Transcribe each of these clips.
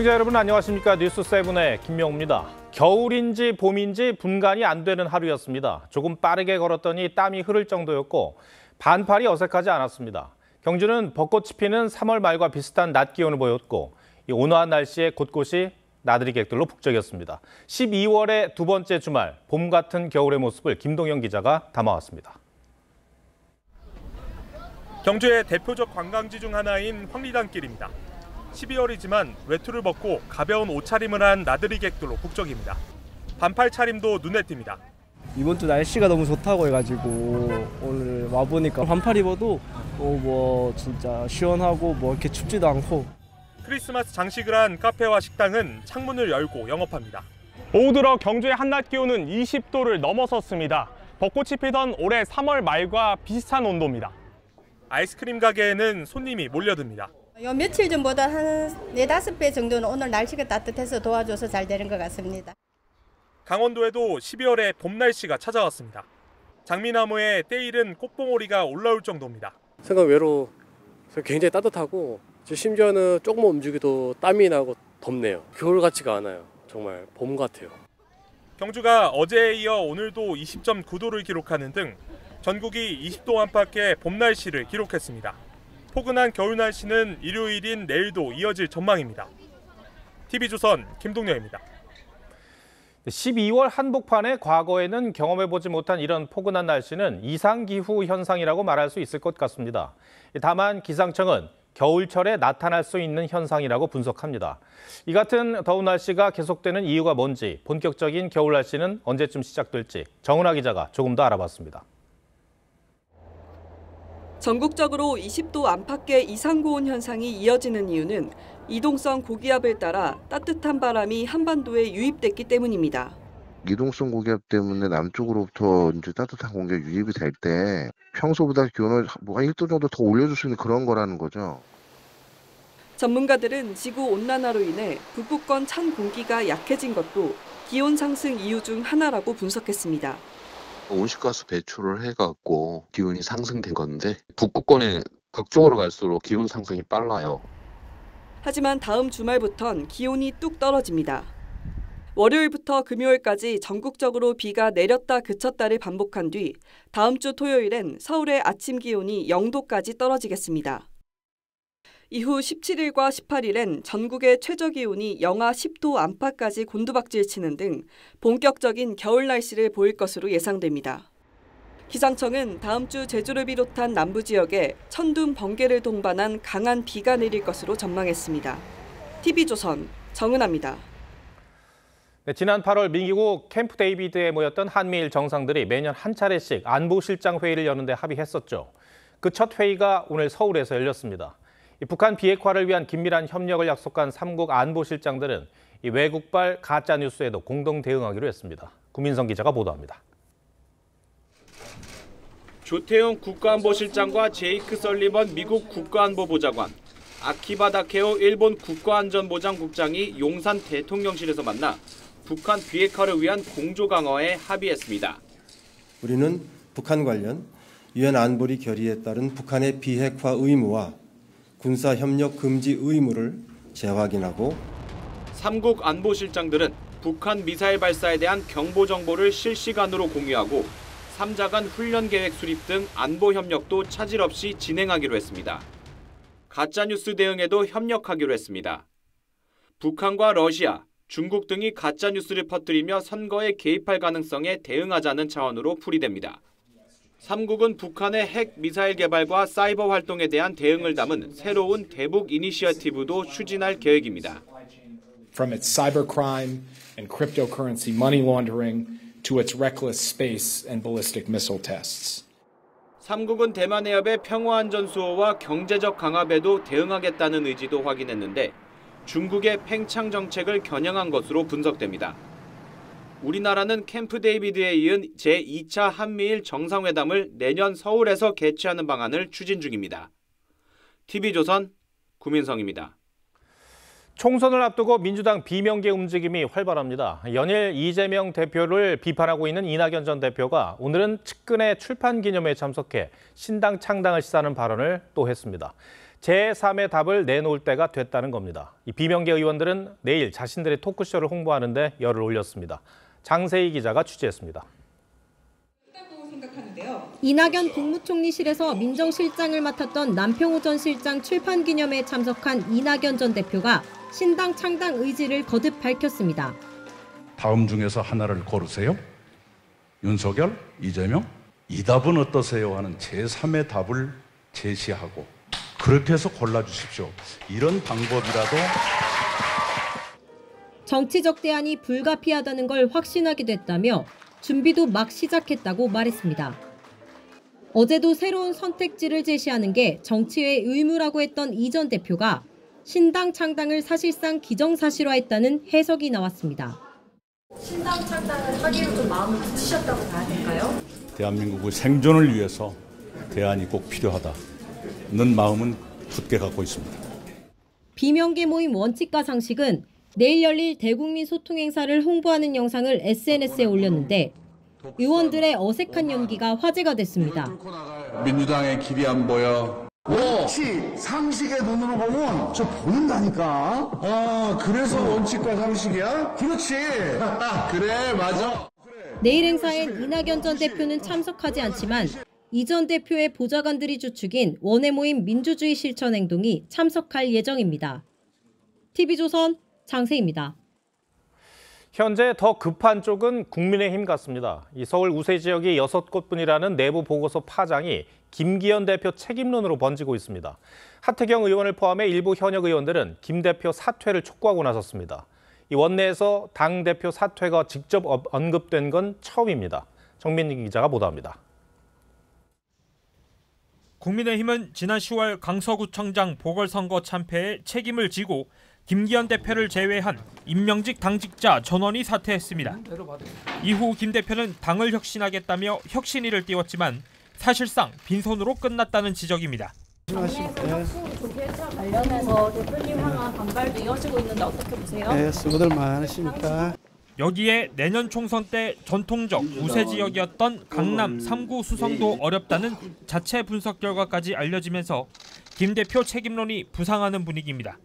시청자 여러분 안녕하십니까. 뉴스7의 김명우입니다. 겨울인지 봄인지 분간이 안 되는 하루였습니다. 조금 빠르게 걸었더니 땀이 흐를 정도였고 반팔이 어색하지 않았습니다. 경주는 벚꽃이 피는 3월 말과 비슷한 낮 기온을 보였고 이 온화한 날씨에 곳곳이 나들이 객들로 북적였습니다. 12월의 두 번째 주말, 봄 같은 겨울의 모습을 김동영 기자가 담아왔습니다. 경주의 대표적 관광지 중 하나인 황리단길입니다. 12월이지만 외투를 벗고 가벼운 옷차림을 한 나들이객들로 북적입니다. 반팔 차림도 눈에 띕니다. 이번 주 날씨가 너무 좋다고 해가지고 오늘 와보니까 반팔 입어도 진짜 시원하고 이렇게 춥지도 않고. 크리스마스 장식을 한 카페와 식당은 창문을 열고 영업합니다. 오후 들어 경주의 한낮 기온은 20도를 넘어섰습니다. 벚꽃이 피던 올해 3월 말과 비슷한 온도입니다. 아이스크림 가게에는 손님이 몰려듭니다. 요 며칠 전보다 한 4-5배 정도는 오늘 날씨가 따뜻해서 도와줘서 잘 되는 것 같습니다. 강원도에도 12월에 봄 날씨가 찾아왔습니다. 장미나무에 때이른 꽃봉오리가 올라올 정도입니다. 생각외로 굉장히 따뜻하고 심지어는 조금만 움직여도 땀이 나고 덥네요. 겨울 같지가 않아요. 정말 봄 같아요. 경주가 어제에 이어 오늘도 20.9도를 기록하는 등 전국이 20도 안팎의 봄 날씨를 기록했습니다. 포근한 겨울 날씨는 일요일인 내일도 이어질 전망입니다. TV조선 김동영입니다. 12월 한복판에 과거에는 경험해보지 못한 이런 포근한 날씨는 이상기후 현상이라고 말할 수 있을 것 같습니다. 다만 기상청은 겨울철에 나타날 수 있는 현상이라고 분석합니다. 이 같은 더운 날씨가 계속되는 이유가 뭔지, 본격적인 겨울 날씨는 언제쯤 시작될지 정은하 기자가 조금 더 알아봤습니다. 전국적으로 20도 안팎의 이상고온 현상이 이어지는 이유는 이동성 고기압을 따라 따뜻한 바람이 한반도에 유입됐기 때문입니다. 이동성 고기압 때문에 남쪽으로부터 이제 따뜻한 공기가 유입이 될 때 평소보다 기온을 한 1도 정도 더 올려줄 수 있는 그런 거라는 거죠. 전문가들은 지구 온난화로 인해 북극권 찬 공기가 약해진 것도 기온 상승 이유 중 하나라고 분석했습니다. 온실가스 배출을 해갖고 기온이 상승된 건데 북극권에 극쪽으로 갈수록 기온 상승이 빨라요. 하지만 다음 주말부턴 기온이 뚝 떨어집니다. 월요일부터 금요일까지 전국적으로 비가 내렸다 그쳤다를 반복한 뒤 다음 주 토요일엔 서울의 아침 기온이 0도까지 떨어지겠습니다. 이후 17일과 18일엔 전국의 최저 기온이 영하 10도 안팎까지 곤두박질 치는 등 본격적인 겨울 날씨를 보일 것으로 예상됩니다. 기상청은 다음 주 제주를 비롯한 남부 지역에 천둥, 번개를 동반한 강한 비가 내릴 것으로 전망했습니다. TV조선 정은하입니다. 지난 8월 미국 캠프 데이비드에 모였던 한미일 정상들이 매년 한 차례씩 안보실장 회의를 여는데 합의했었죠. 그 첫 회의가 오늘 서울에서 열렸습니다. 북한 비핵화를 위한 긴밀한 협력을 약속한 3국 안보실장들은 외국발 가짜뉴스에도 공동 대응하기로 했습니다. 구민성 기자가 보도합니다. 조태용 국가안보실장과 제이크 설리번 미국 국가안보보좌관, 아키바 다케오 일본 국가안전보장국장이 용산 대통령실에서 만나 북한 비핵화를 위한 공조 강화에 합의했습니다. 우리는 북한 관련 유엔 안보리 결의에 따른 북한의 비핵화 의무와 군사협력 금지 의무를 재확인하고 3국 안보실장들은 북한 미사일 발사에 대한 경보 정보를 실시간으로 공유하고 3자 간 훈련 계획 수립 등 안보 협력도 차질 없이 진행하기로 했습니다. 가짜뉴스 대응에도 협력하기로 했습니다. 북한과 러시아, 중국 등이 가짜뉴스를 퍼뜨리며 선거에 개입할 가능성에 대응하자는 차원으로 풀이됩니다. 3국은 북한의 핵 미사일 개발과 사이버 활동에 대한 대응을 담은 새로운 대북 이니시어티브도 추진할 계획입니다. From its cybercrime and cryptocurrency money laundering to its reckless space and ballistic missile tests. 3국은 대만 해협의 평화안전 수호와 경제적 강압에도 대응하겠다는 의지도 확인했는데 중국의 팽창 정책을 겨냥한 것으로 분석됩니다. 우리나라는 캠프 데이비드에 이은 제2차 한미일 정상회담을 내년 서울에서 개최하는 방안을 추진 중입니다. TV조선 구민성입니다. 총선을 앞두고 민주당 비명계 움직임이 활발합니다. 연일 이재명 대표를 비판하고 있는 이낙연 전 대표가 오늘은 측근의 출판 기념회에 참석해 신당 창당을 시사하는 발언을 또 했습니다. 제3의 답을 내놓을 때가 됐다는 겁니다. 이 비명계 의원들은 내일 자신들의 토크쇼를 홍보하는데 열을 올렸습니다. 장세희 기자가 취재했습니다. 이낙연 국무총리실에서 민정실장을 맡았던 남평우 전 실장 출판 기념회에 참석한 이낙연 전 대표가 신당 창당 의지를 거듭 밝혔습니다. 다음 중에서 하나를 고르세요. 윤석열, 이재명, 이 답은 어떠세요? 하는 제3의 답을 제시하고 그렇게 해서 골라주십시오. 이런 방법이라도. 정치적 대안이 불가피하다는 걸 확신하게 됐다며 준비도 막 시작했다고 말했습니다. 어제도 새로운 선택지를 제시하는 게 정치의 의무라고 했던 이 전 대표가 신당 창당을 사실상 기정사실화했다는 해석이 나왔습니다. 신당 창당을 하기로 좀 마음을 굳히셨다고 봐야 될까요? 대한민국의 생존을 위해서 대안이 꼭 필요하다는 마음은 굳게 갖고 있습니다. 비명계 모임 원칙과 상식은 내일 열릴 대국민 소통 행사를 홍보하는 영상을 SNS에 올렸는데 의원들의 어색한 연기가 화제가 됐습니다. 민주당의 길이 안 보여. 원칙, 상식의 눈으로 보면 저 보인다니까. 그래서 원칙과 상식이야? 그렇지. 그래, 맞아. 내일 행사엔 이낙연 전 대표는 참석하지 않지만 이 전 대표의 보좌관들이 주축인 원외 모임 민주주의 실천 행동이 참석할 예정입니다. TV조선 장세희입니다. 현재 더 급한 쪽은 국민의힘 같습니다. 이 서울 우세 지역이 6곳뿐이라는 내부 보고서 파장이 김기현 대표 책임론으로 번지고 있습니다. 하태경 의원을 포함해 일부 현역 의원들은 김 대표 사퇴를 촉구하고 나섰습니다. 이 원내에서 당대표 사퇴가 직접 언급된 건 처음입니다. 정민기 기자가 보도합니다. 국민의힘은 지난 10월 강서구청장 보궐선거 참패에 책임을 지고 김기현 대표를 제외한 임명직 당직자 전원이 사퇴했습니다. 이후 김 대표는 당을 혁신하겠다며 혁신위를 띄웠지만 사실상 빈손으로 끝났다는 지적입니다. 당내에서 혁신 조계차 관련해서 대표님 향한 반발도 이어지고 있는데 어떻게 보세요? 네, 수고들 많으십니까. 여기에 내년 총선 때 전통적 우세 지역이었던 강남 3구 수성도 어렵다는 자체 분석 결과까지 알려지면서 김 대표 책임론이 부상하는 분위기입니다.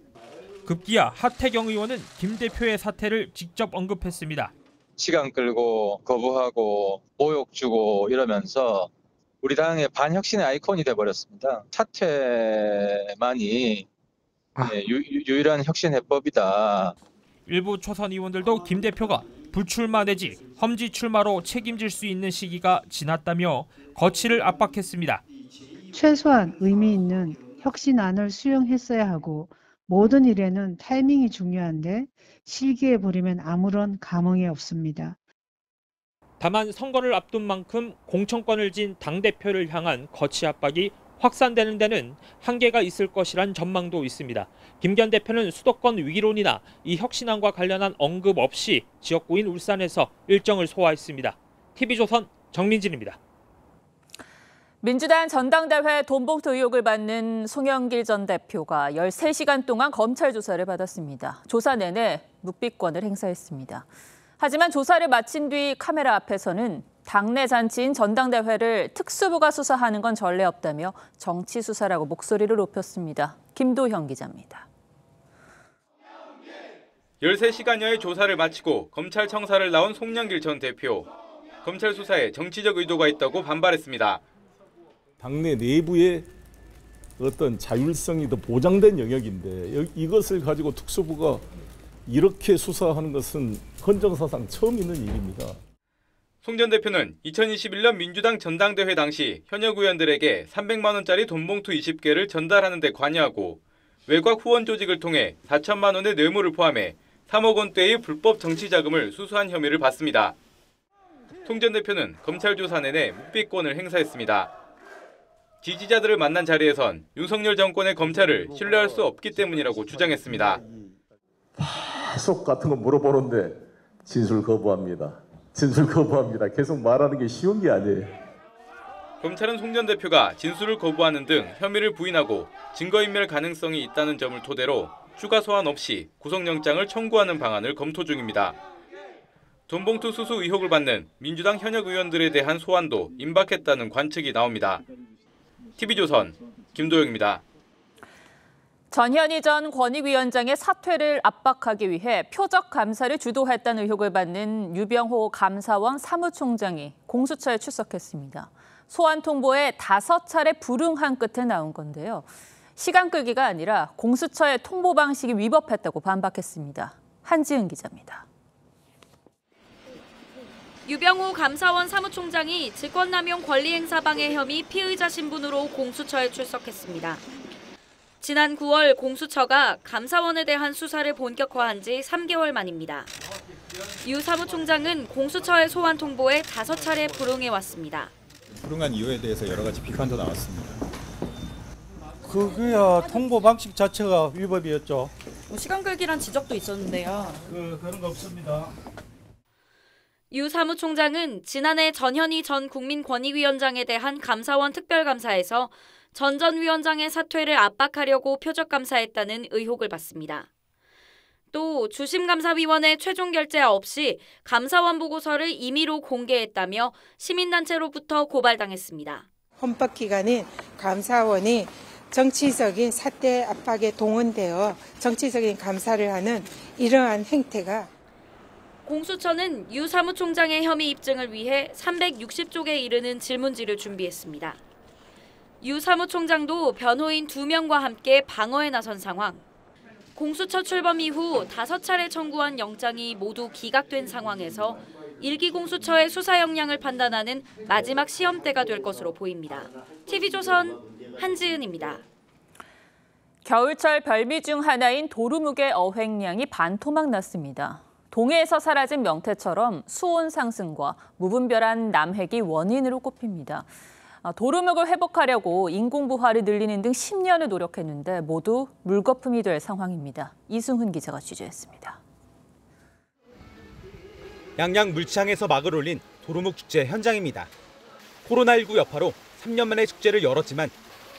급기야 하태경 의원은 김 대표의 사퇴를 직접 언급했습니다. 시간 끌고 거부하고 모욕 주고 이러면서 우리 당의 반혁신의 아이콘이 돼버렸습니다. 사퇴만이 유일한 혁신 해법이다. 일부 초선 의원들도 김 대표가 불출마 내지 험지 출마로 책임질 수 있는 시기가 지났다며 거취를 압박했습니다. 최소한 의미 있는 혁신안을 수용했어야 하고 모든 일에는 타이밍이 중요한데 실기에 버리면 아무런 감흥이 없습니다. 다만 선거를 앞둔 만큼 공천권을 쥔 당대표를 향한 거취 압박이 확산되는 데는 한계가 있을 것이란 전망도 있습니다. 김기현 대표는 수도권 위기론이나 이 혁신안과 관련한 언급 없이 지역구인 울산에서 일정을 소화했습니다. TV조선 정민진입니다. 민주당 전당대회 돈봉투 의혹을 받는 송영길 전 대표가 13시간 동안 검찰 조사를 받았습니다. 조사 내내 묵비권을 행사했습니다. 하지만 조사를 마친 뒤 카메라 앞에서는 당내 잔치인 전당대회를 특수부가 수사하는 건 전례 없다며 정치 수사라고 목소리를 높였습니다. 김도형 기자입니다. 13시간여의 조사를 마치고 검찰 청사를 나온 송영길 전 대표. 검찰 수사에 정치적 의도가 있다고 반발했습니다. 당내 내부의 어떤 자율성이 더 보장된 영역인데 이것을 가지고 특수부가 이렇게 수사하는 것은 헌정사상 처음 있는 일입니다. 송 전 대표는 2021년 민주당 전당대회 당시 현역 의원들에게 300만 원짜리 돈봉투 20개를 전달하는 데 관여하고 외곽 후원 조직을 통해 4천만 원의 뇌물을 포함해 3억 원대의 불법 정치 자금을 수수한 혐의를 받습니다. 송 전 대표는 검찰 조사 내내 묵비권을 행사했습니다. 지지자들을 만난 자리에선 윤석열 정권의 검찰을 신뢰할 수 없기 때문이라고 주장했습니다. 계속 같은 거 물어보는데 진술 거부합니다. 진술 거부합니다. 계속 말하는 게 쉬운 게 아니에요. 검찰은 송 전 대표가 진술을 거부하는 등 혐의를 부인하고 증거인멸 가능성이 있다는 점을 토대로 추가 소환 없이 구속영장을 청구하는 방안을 검토 중입니다. 돈봉투 수수 의혹을 받는 민주당 현역 의원들에 대한 소환도 임박했다는 관측이 나옵니다. TV조선 김도영입니다. 전현희 전 권익위원장의 사퇴를 압박하기 위해 표적 감사를 주도했다는 의혹을 받는 유병호 감사원 사무총장이 공수처에 출석했습니다. 소환 통보에 5차례 불응한 끝에 나온 건데요. 시간 끌기가 아니라 공수처의 통보 방식이 위법했다고 반박했습니다. 한지은 기자입니다. 유병호 감사원 사무총장이 직권남용 권리행사방해 혐의 피의자 신분으로 공수처에 출석했습니다. 지난 9월 공수처가 감사원에 대한 수사를 본격화한 지 3개월 만입니다. 유 사무총장은 공수처의 소환 통보에 5차례 불응해왔습니다. 불응한 이유에 대해서 여러 가지 비판도 나왔습니다. 그거야 통보 방식 자체가 위법이었죠. 시간 끌기란 지적도 있었는데요. 그런 거 없습니다. 유 사무총장은 지난해 전현희 전 국민권익위원장에 대한 감사원 특별감사에서 전 위원장의 사퇴를 압박하려고 표적감사했다는 의혹을 받습니다. 또 주심감사위원회 최종 결재 없이 감사원 보고서를 임의로 공개했다며 시민단체로부터 고발당했습니다. 헌법기관인 감사원이 정치적인 사퇴 압박에 동원되어 정치적인 감사를 하는 이러한 행태가 공수처는 유 사무총장의 혐의 입증을 위해 360쪽에 이르는 질문지를 준비했습니다. 유 사무총장도 변호인 2명과 함께 방어에 나선 상황. 공수처 출범 이후 5차례 청구한 영장이 모두 기각된 상황에서 1기 공수처의 수사 역량을 판단하는 마지막 시험대가 될 것으로 보입니다. TV조선 한지은입니다. 겨울철 별미 중 하나인 도루묵의 어획량이 반토막 났습니다. 동해에서 사라진 명태처럼 수온 상승과 무분별한 남획이 원인으로 꼽힙니다. 도루묵을 회복하려고 인공부화를 늘리는 등 10년을 노력했는데 모두 물거품이 될 상황입니다. 이승훈 기자가 취재했습니다. 양양 물창에서 막을 올린 도루묵 축제 현장입니다. 코로나19 여파로 3년 만에 축제를 열었지만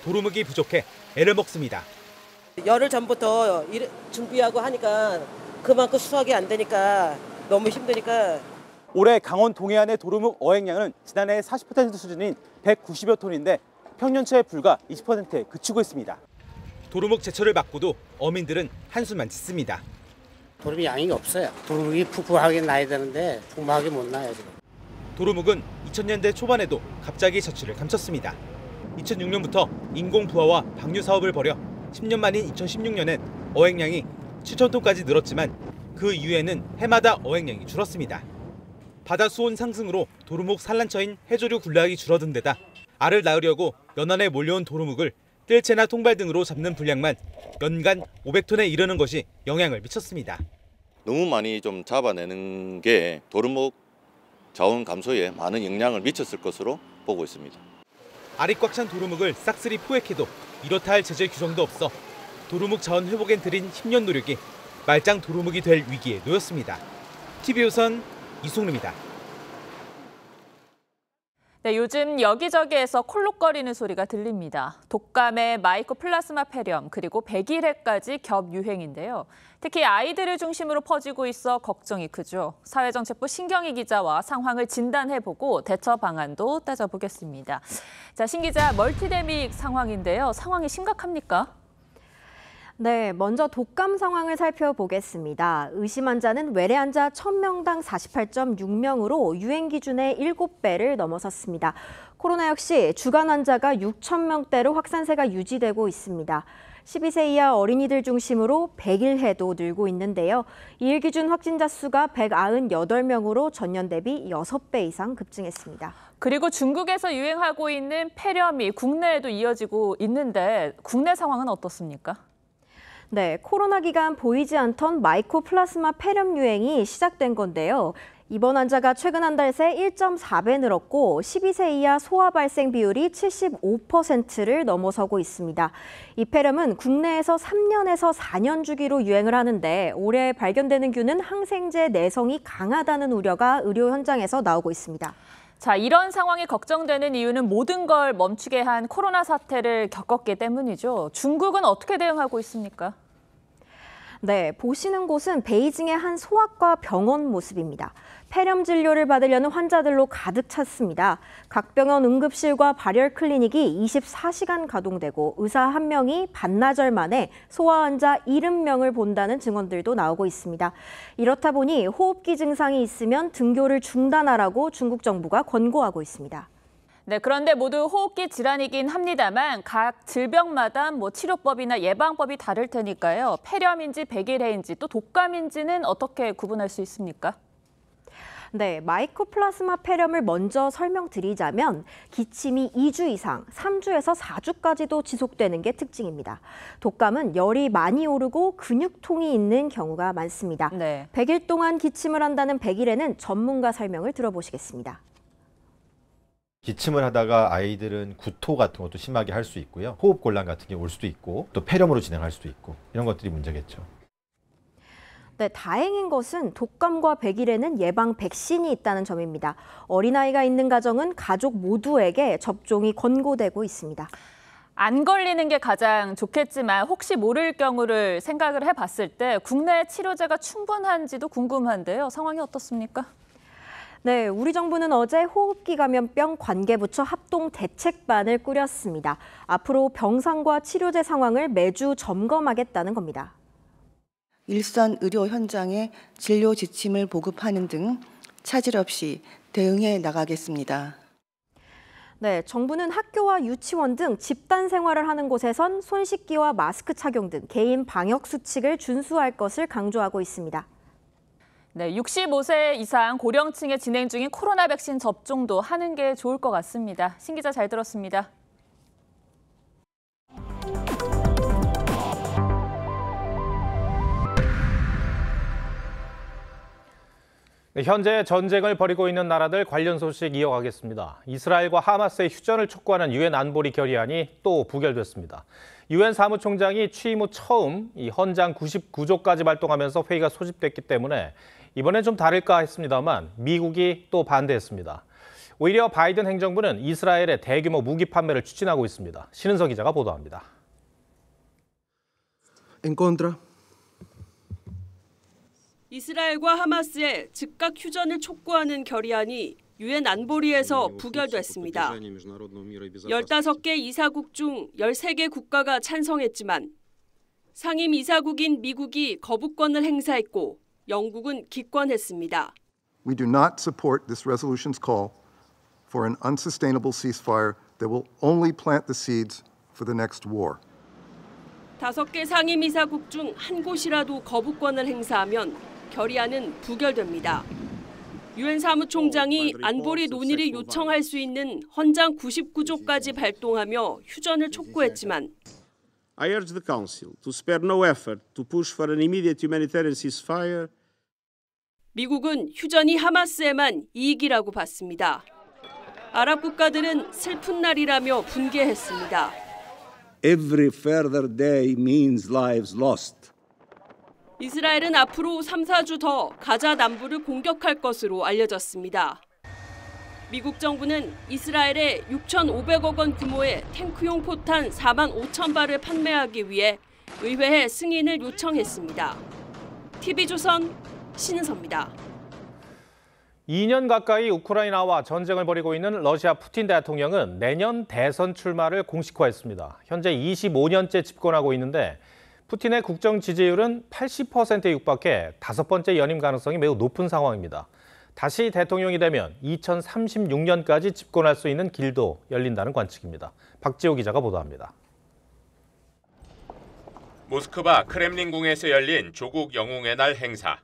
도루묵이 부족해 애를 먹습니다. 열흘 전부터 준비하고 하니까 그만큼 수확이 안 되니까 너무 힘드니까. 올해 강원 동해안의 도루묵 어획량은 지난해 40% 수준인 190여 톤인데 평년치의 불과 20%에 그치고 있습니다. 도루묵 제철을 맞고도 어민들은 한숨만 짓습니다. 도루묵 양이 없어요. 도루묵이 푹푹하게 나야 되는데 풍부하게 못 나요 지금. 도루묵은 2000년대 초반에도 갑자기 자취를 감췄습니다. 2006년부터 인공부화와 방류 사업을 벌여 10년 만인 2016년엔 어획량이 7,000톤까지 늘었지만 그 이후에는 해마다 어획량이 줄었습니다. 바다 수온 상승으로 도루묵 산란처인 해조류 군락이 줄어든 데다 알을 낳으려고 연안에 몰려온 도루묵을 뜰채나 통발 등으로 잡는 분량만 연간 500톤에 이르는 것이 영향을 미쳤습니다. 너무 많이 좀 잡아내는 게 도루묵 자원 감소에 많은 영향을 미쳤을 것으로 보고 있습니다. 알이 꽉 찬 도루묵을 싹쓸이 포획해도 이렇다 할 제재 규정도 없어 도루묵 자원 회복엔 들인 10년 노력이 말짱 도루묵이 될 위기에 놓였습니다. TV조선 이승훈입니다. 네, 요즘 여기저기에서 콜록거리는 소리가 들립니다. 독감에 마이코플라스마 폐렴 그리고 백일해까지 겹유행인데요. 특히 아이들을 중심으로 퍼지고 있어 걱정이 크죠. 사회정책부 신경희 기자와 상황을 진단해보고 대처 방안도 따져보겠습니다. 자, 신 기자, 멀티데믹 상황인데요. 상황이 심각합니까? 네, 먼저 독감 상황을 살펴보겠습니다. 의심 환자는 외래 환자 1000명당 48.6명으로 유행 기준의 7배를 넘어섰습니다. 코로나 역시 주간 환자가 6,000명대로 확산세가 유지되고 있습니다. 12세 이하 어린이들 중심으로 백일해도 늘고 있는데요. 2일 기준 확진자 수가 198명으로 전년 대비 6배 이상 급증했습니다. 그리고 중국에서 유행하고 있는 폐렴이 국내에도 이어지고 있는데 국내 상황은 어떻습니까? 네, 코로나 기간 보이지 않던 마이코플라스마 폐렴 유행이 시작된 건데요. 입원 환자가 최근 한 달 새 1.4배 늘었고 12세 이하 소아 발생 비율이 75%를 넘어서고 있습니다. 이 폐렴은 국내에서 3년에서 4년 주기로 유행을 하는데 올해 발견되는 균은 항생제 내성이 강하다는 우려가 의료 현장에서 나오고 있습니다. 자, 이런 상황이 걱정되는 이유는 모든 걸 멈추게 한 코로나 사태를 겪었기 때문이죠. 중국은 어떻게 대응하고 있습니까? 네, 보시는 곳은 베이징의 한 소아과 병원 모습입니다. 폐렴 진료를 받으려는 환자들로 가득 찼습니다. 각 병원 응급실과 발열 클리닉이 24시간 가동되고 의사 한 명이 반나절 만에 소아 환자 70명을 본다는 증언들도 나오고 있습니다. 이렇다 보니 호흡기 증상이 있으면 등교를 중단하라고 중국 정부가 권고하고 있습니다. 네, 그런데 모두 호흡기 질환이긴 합니다만 각 질병마다 치료법이나 예방법이 다를 테니까요. 폐렴인지 백일해인지 또 독감인지는 어떻게 구분할 수 있습니까? 네, 마이코플라스마 폐렴을 먼저 설명드리자면 기침이 2주 이상, 3주에서 4주까지도 지속되는 게 특징입니다. 독감은 열이 많이 오르고 근육통이 있는 경우가 많습니다. 100일 동안 기침을 한다는 백일해는 전문가 설명을 들어보시겠습니다. 기침을 하다가 아이들은 구토 같은 것도 심하게 할 수 있고요. 호흡곤란 같은 게 올 수도 있고 또 폐렴으로 진행할 수도 있고 이런 것들이 문제겠죠. 네, 다행인 것은 독감과 백일해는 예방 백신이 있다는 점입니다. 어린아이가 있는 가정은 가족 모두에게 접종이 권고되고 있습니다. 안 걸리는 게 가장 좋겠지만 혹시 모를 경우를 생각을 해봤을 때 국내 치료제가 충분한지도 궁금한데요. 상황이 어떻습니까? 네, 우리 정부는 어제 호흡기 감염병 관계부처 합동 대책반을 꾸렸습니다. 앞으로 병상과 치료제 상황을 매주 점검하겠다는 겁니다. 일선 의료 현장에 진료 지침을 보급하는 등 차질 없이 대응해 나가겠습니다. 네, 정부는 학교와 유치원 등 집단 생활을 하는 곳에선 손 씻기와 마스크 착용 등 개인 방역 수칙을 준수할 것을 강조하고 있습니다. 네, 65세 이상 고령층에 진행 중인 코로나 백신 접종도 하는 게 좋을 것 같습니다. 신 기자 잘 들었습니다. 네, 현재 전쟁을 벌이고 있는 나라들 관련 소식 이어가겠습니다. 이스라엘과 하마스의 휴전을 촉구하는 유엔 안보리 결의안이 또 부결됐습니다. 유엔 사무총장이 취임 후 처음 이 헌장 99조까지 발동하면서 회의가 소집됐기 때문에 이번엔 좀 다를까 했습니다만 미국이 또 반대했습니다. 오히려 바이든 행정부는 이스라엘의 대규모 무기 판매를 추진하고 있습니다. 신은석 기자가 보도합니다. 이스라엘과 하마스의 즉각 휴전을 촉구하는 결의안이 유엔 안보리에서 부결됐습니다. 15개 이사국 중 13개 국가가 찬성했지만 상임 이사국인 미국이 거부권을 행사했고 영국은 기권했습니다. We do not support this resolution's call for an unsustainable ceasefire that will only plant the seeds for the next war. 5개 상임 이사국 중 한 곳이라도 거부권을 행사하면 결의안은 부결됩니다. 유엔 사무총장이 안보리 논의를 요청할 수 있는 헌장 99조까지 발동하며 휴전을 촉구했지만 I urge the Council to spare no effort to push for an immediate humanitarian ceasefire. 미국은 휴전이 하마스에만 이익이라고 봤습니다. 아랍 국가들은 슬픈 날이라며 분개했습니다. Every further day means lives lost. 이스라엘은 앞으로 3, 4주 더 가자 남부를 공격할 것으로 알려졌습니다. 미국 정부는 이스라엘에 6,500억 원 규모의 탱크용 포탄 4만 5천 발을 판매하기 위해 의회에 승인을 요청했습니다. TV조선 신은서입니다. 2년 가까이 우크라이나와 전쟁을 벌이고 있는 러시아 푸틴 대통령은 내년 대선 출마를 공식화했습니다. 현재 25년째 집권하고 있는데 푸틴의 국정 지지율은 80%에 육박해 5번째 연임 가능성이 매우 높은 상황입니다. 다시 대통령이 되면 2036년까지 집권할 수 있는 길도 열린다는 관측입니다. 박지호 기자가 보도합니다. 모스크바 크렘린궁에서 열린 조국 영웅의 날 행사.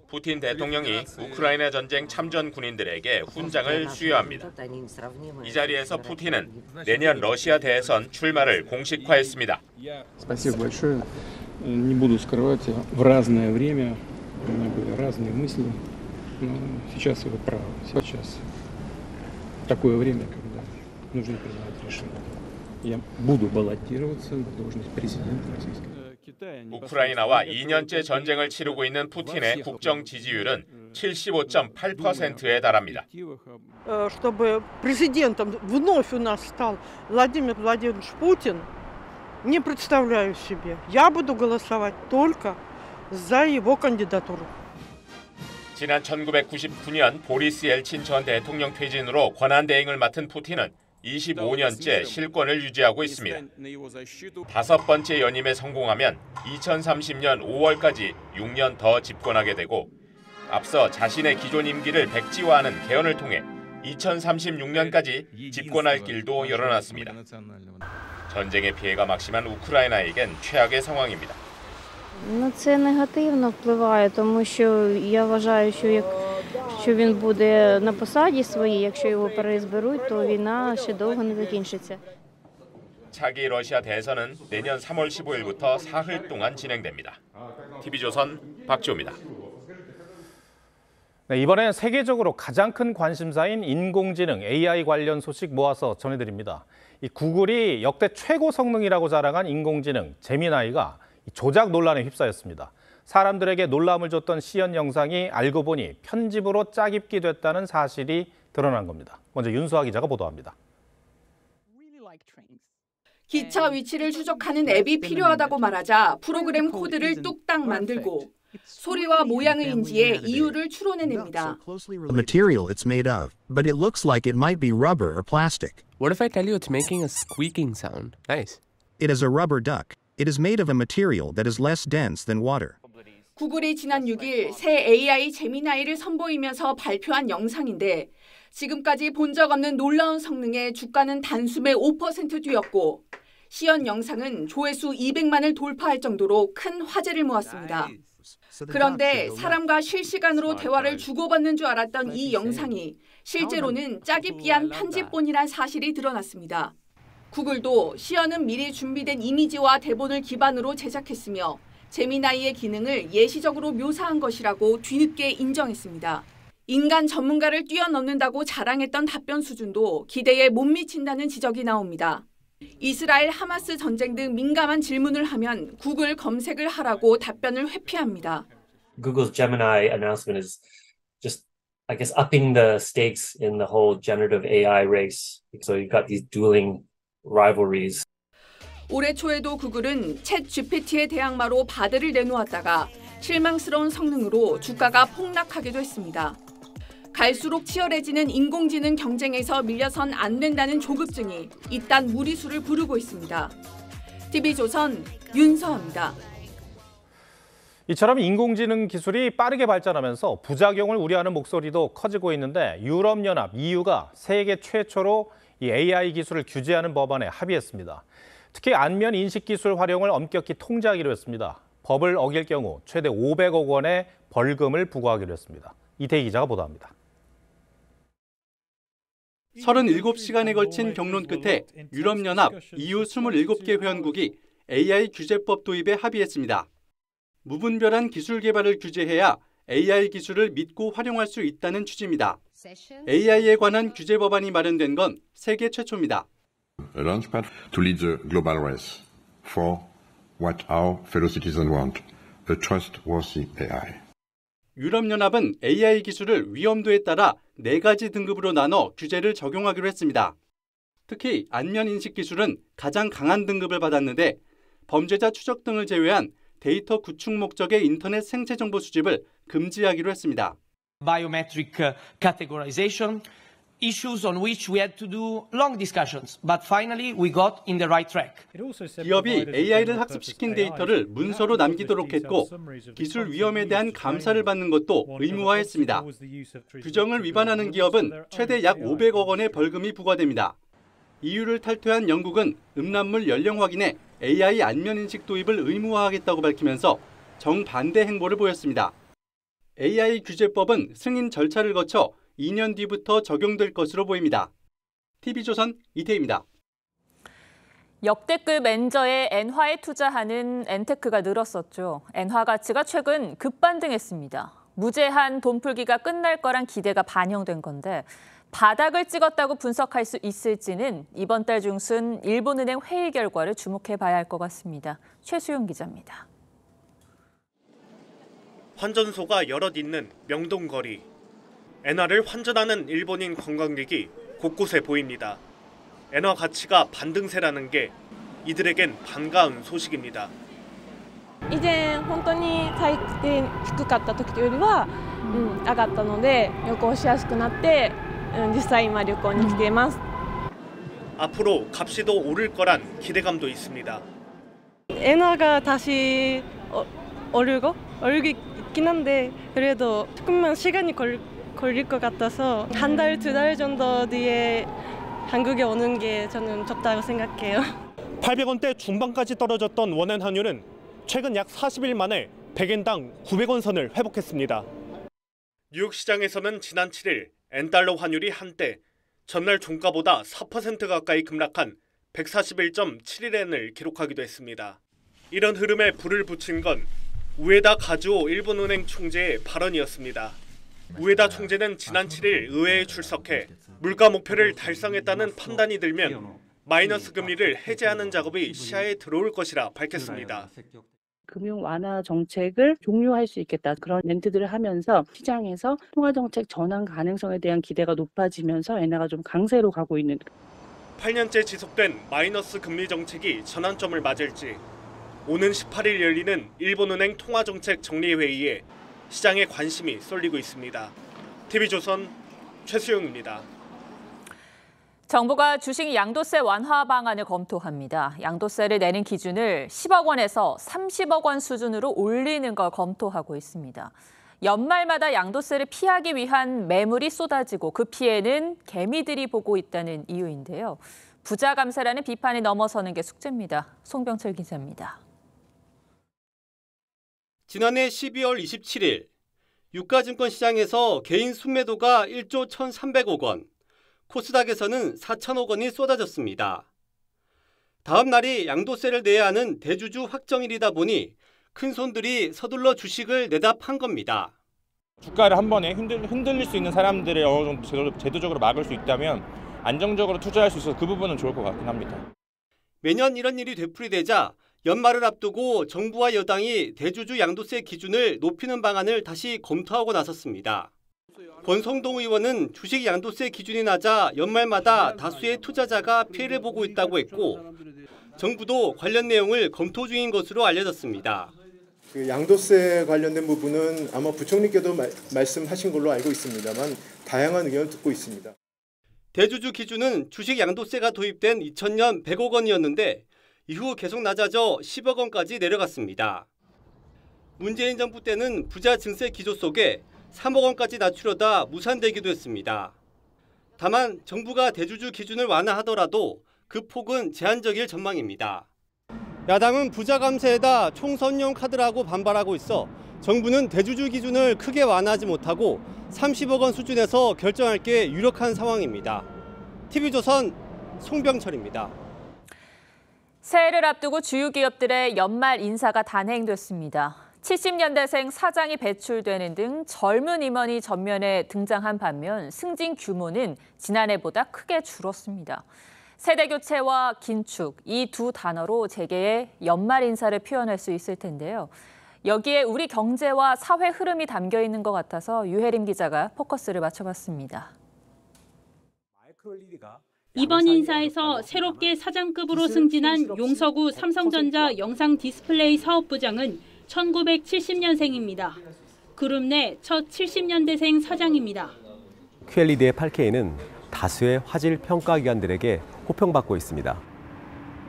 푸틴 대통령이 우크라이나 전쟁 참전 군인들에게 훈장을 수여합니다. 이 자리에서 푸틴은 내년 러시아 대선 출마를 공식화했습니다. Спасибо большое. Не буду скрывать, в разное время у меня были разные мысли, но сейчас вы правы. Сейчас такое время, когда нужно принимать решения. Я буду баллотироваться на должность президента Российской Федерации. 우크라이나와 2년째 전쟁을 치르고 있는 푸틴의 국정 지지율은 75.8%에 달합니다. Чтобы президентом вновь у нас стал Владимир Владимирович Путин, не представляю себе. Я буду голосовать только за его кандидатуру. 지난 1999년 보리스 옐친 전 대통령 퇴진으로 권한대행을 맡은 푸틴은 25년째 실권을 유지하고 있습니다. 5번째 연임에 성공하면 2030년 5월까지 6년 더 집권하게 되고 앞서 자신의 기존 임기를 백지화하는 개헌을 통해 2036년까지 집권할 길도 열어놨습니다. 전쟁의 피해가 막심한 우크라이나에겐 최악의 상황입니다. Це негативно впливає, тому що я вважаю, що він буде на посаді своїй, якщо його переізберуть, то війна ще довго не закінчиться. 차기 러시아 대선은 내년 3월 15일부터 사흘 동안 진행됩니다. TV조선 박지호입니다. 네, 이번엔 세계적으로 가장 큰 관심사인 인공지능 AI 관련 소식 모아서 전해드립니다. 이 구글이 역대 최고 성능이라고 자랑한 인공지능 제미나이가 조작 논란에 휩싸였습니다. 사람들에게 놀람을 줬던 시연 영상이 알고 보니 편집으로 짜깁기 됐다는 사실이 드러난 겁니다. 먼저 윤수아 기자가 보도합니다. 기차 위치를 추적하는 앱이 필요하다고 말하자 프로그램 코드를 뚝딱 만들고 소리와 모양을 인지해 이유를 추론해냅니다. The material it's made of, but it looks like it might be rubber or plastic. What if I tell you it's making a squeaking sound? Nice. It is a rubber duck. It is made of a material that is less dense than water. 구글이 지난 6일 새 AI 제미나이를 선보이면서 발표한 영상인데 지금까지 본 적 없는 놀라운 성능에 주가는 단숨에 5% 뛰었고 시연 영상은 조회수 200만을 돌파할 정도로 큰 화제를 모았습니다. 그런데 사람과 실시간으로 대화를 주고받는 줄 알았던 이 영상이 실제로는 짜깁기한 편집본이란 사실이 드러났습니다. 구글도 시연은 미리 준비된 이미지와 대본을 기반으로 제작했으며 제미나이의 기능을 예시적으로 묘사한 것이라고 뒤늦게 인정했습니다. 인간 전문가를 뛰어넘는다고 자랑했던 답변 수준도 기대에 못 미친다는 지적이 나옵니다. 이스라엘 하마스 전쟁 등 민감한 질문을 하면 구글 검색을 하라고 답변을 회피합니다. Google's Gemini announcement is just, I guess, upping the stakes in the whole generative AI race. So you've got these dueling rivalries. 올해 초에도 구글은 챗 GPT의 대항마로 바드를 내놓았다가 실망스러운 성능으로 주가가 폭락하기도 했습니다. 갈수록 치열해지는 인공지능 경쟁에서 밀려선 안 된다는 조급증이 잇단 무리수를 부르고 있습니다. TV조선 윤서아입니다. 이처럼 인공지능 기술이 빠르게 발전하면서 부작용을 우려하는 목소리도 커지고 있는데 유럽연합 EU가 세계 최초로 이 AI 기술을 규제하는 법안에 합의했습니다. 특히 안면 인식 기술 활용을 엄격히 통제하기로 했습니다. 법을 어길 경우 최대 500억 원의 벌금을 부과하기로 했습니다. 이태희 기자가 보도합니다. 37시간에 걸친 경론 끝에 유럽연합 EU 27개 회원국이 AI 규제법 도입에 합의했습니다. 무분별한 기술 개발을 규제해야 AI 기술을 믿고 활용할 수 있다는 취지입니다. AI에 관한 규제 법안이 마련된 건 세계 최초입니다. A launchpad to lead the global race for what our fellow citizens want, a trustworthy AI. 유럽연합은 AI 기술을 위험도에 따라 4가지 등급으로 나눠 규제를 적용하기로 했습니다. 특히 안면인식 기술은 가장 강한 등급을 받았는데 범죄자 추적 등을 제외한 데이터 구축 목적의 인터넷 생체 정보 수집을 금지하기로 했습니다. Biometric categorization, issues on which we had to do long discussions, but finally we got in the right track. 기업이 AI를 학습시킨 데이터를 문서로 남기도록 했고 기술 위험에 대한 감사를 받는 것도 의무화했습니다. 규정을 위반하는 기업은 최대 약 500억 원의 벌금이 부과됩니다. EU를 탈퇴한 영국은 음란물 연령 확인에 AI 안면인식 도입을 의무화하겠다고 밝히면서 정반대 행보를 보였습니다. AI 규제법은 승인 절차를 거쳐 2년 뒤부터 적용될 것으로 보입니다. TV조선 이태희입니다. 역대급 엔저에 엔화에 투자하는 엔테크가 늘었었죠. 엔화 가치가 최근 급반등했습니다. 무제한 돈풀기가 끝날 거란 기대가 반영된 건데 바닥을 찍었다고 분석할 수 있을지는 이번 달 중순 일본은행 회의 결과를 주목해 봐야 할 것 같습니다. 최수용 기자입니다. 환전소가 여럿 있는 명동거리. 엔화를 환전하는 일본인 관광객이 곳곳에 보입니다. 엔화 가치가 반등세라는 게 이들에겐 반가운 소식입니다. 以前本当に低かった時よりは上がったので旅行しやすくなって、実際今旅行に来ています。 앞으로 값이 더 오를 거란 기대감도 있습니다. 엔화가 다시 오르긴 한데 그래도 조금만 시간이 걸릴 것 같아서 한 달, 두 달 정도 뒤에 한국에 오는 게 저는 적다고 생각해요. 800원대 중반까지 떨어졌던 원엔 환율은 최근 약 40일 만에 100엔당 900원 선을 회복했습니다. 뉴욕 시장에서는 지난 7일 엔달러 환율이 한때 전날 종가보다 4% 가까이 급락한 141.71엔을 기록하기도 했습니다. 이런 흐름에 불을 붙인 건 우에다 가즈오 일본은행 총재의 발언이었습니다. 우에다 총재는 지난 7일 의회에 출석해 물가 목표를 달성했다는 판단이 들면 마이너스 금리를 해제하는 작업이 시야에 들어올 것이라 밝혔습니다. 금융 완화 정책을 종료할 수 있겠다. 그런 멘트들을 하면서 시장에서 통화 정책 전환 가능성에 대한 기대가 높아지면서 엔화가 좀 강세로 가고 있는. 8년째 지속된 마이너스 금리 정책이 전환점을 맞을지 오는 18일 열리는 일본은행 통화정책 정리회의에 시장의 관심이 쏠리고 있습니다. TV조선 최수영입니다. 정부가 주식 양도세 완화 방안을 검토합니다. 양도세를 내는 기준을 10억 원에서 30억 원 수준으로 올리는 걸 검토하고 있습니다. 연말마다 양도세를 피하기 위한 매물이 쏟아지고 그 피해는 개미들이 보고 있다는 이유인데요. 부자 감세라는 비판이 넘어서는 게 숙제입니다. 송병철 기자입니다. 지난해 12월 27일 유가증권 시장에서 개인 순매도가 1조 1,300억 원, 코스닥에서는 4천억 원이 쏟아졌습니다. 다음 날이 양도세를 내야 하는 대주주 확정일이다 보니 큰손들이 서둘러 주식을 내답한 겁니다. 주가를 한 번에 흔들릴 수 있는 사람들을 어느 정도 제도적으로 막을 수 있다면 안정적으로 투자할 수 있어서 그 부분은 좋을 것 같긴 합니다. 매년 이런 일이 되풀이되자 연말을 앞두고 정부와 여당이 대주주 양도세 기준을 높이는 방안을 다시 검토하고 나섰습니다. 권성동 의원은 주식 양도세 기준이 낮아 연말마다 다수의 투자자가 피해를 보고 있다고 했고 정부도 관련 내용을 검토 중인 것으로 알려졌습니다. 그 양도세 관련된 부분은 아마 부총리께도 말씀하신 걸로 알고 있습니다만 다양한 의견을 듣고 있습니다. 대주주 기준은 주식 양도세가 도입된 2000년 100억 원이었는데 이후 계속 낮아져 10억 원까지 내려갔습니다. 문재인 정부 때는 부자 증세 기조 속에 3억 원까지 낮추려다 무산되기도 했습니다. 다만 정부가 대주주 기준을 완화하더라도 그 폭은 제한적일 전망입니다. 야당은 부자 감세에다 총선용 카드라고 반발하고 있어 정부는 대주주 기준을 크게 완화하지 못하고 30억 원 수준에서 결정할 게 유력한 상황입니다. TV조선 송병철입니다. 새해를 앞두고 주요 기업들의 연말 인사가 단행됐습니다. 70년대생 사장이 배출되는 등 젊은 임원이 전면에 등장한 반면 승진 규모는 지난해보다 크게 줄었습니다. 세대교체와 긴축, 이 두 단어로 재계의 연말 인사를 표현할 수 있을 텐데요. 여기에 우리 경제와 사회 흐름이 담겨 있는 것 같아서 유혜림 기자가 포커스를 맞춰봤습니다. 이번 인사에서 새롭게 사장급으로 승진한 용서구 삼성전자 영상 디스플레이 사업부장은 1970년생입니다. 그룹 내 첫 70년대생 사장입니다. QLED의 8K는 다수의 화질 평가 기관들에게 호평받고 있습니다.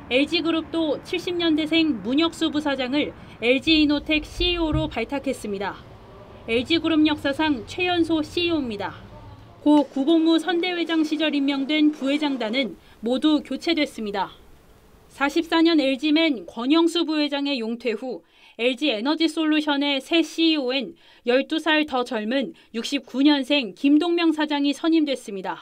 LG그룹도 70년대생 문혁수 부사장을 LG이노텍 CEO로 발탁했습니다. LG그룹 역사상 최연소 CEO입니다. 고 구본무 선대회장 시절 임명된 부회장단은 모두 교체됐습니다. 44년 LG맨 권영수 부회장의 용퇴 후 LG에너지솔루션의 새 CEO엔 12살 더 젊은 69년생 김동명 사장이 선임됐습니다.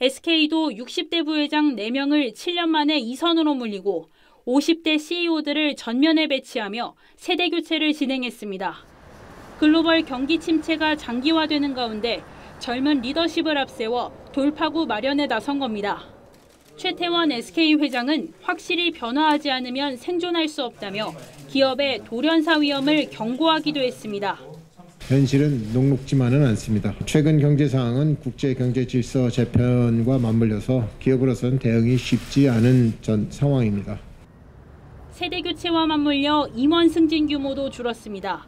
SK도 60대 부회장 4명을 7년 만에 2선으로 물리고 50대 CEO들을 전면에 배치하며 세대 교체를 진행했습니다. 글로벌 경기 침체가 장기화되는 가운데 젊은 리더십을 앞세워 돌파구 마련에 나선 겁니다. 최태원 SK 회장은 확실히 변화하지 않으면 생존할 수 없다며 기업의 돌연사 위험을 경고하기도 했습니다. 현실은 녹록지만은 않습니다. 최근 경제 상황은 국제 경제 질서 재편과 맞물려서 기업으로서는 대응이 쉽지 않은 상황입니다. 세대 교체와 맞물려 임원 승진 규모도 줄었습니다.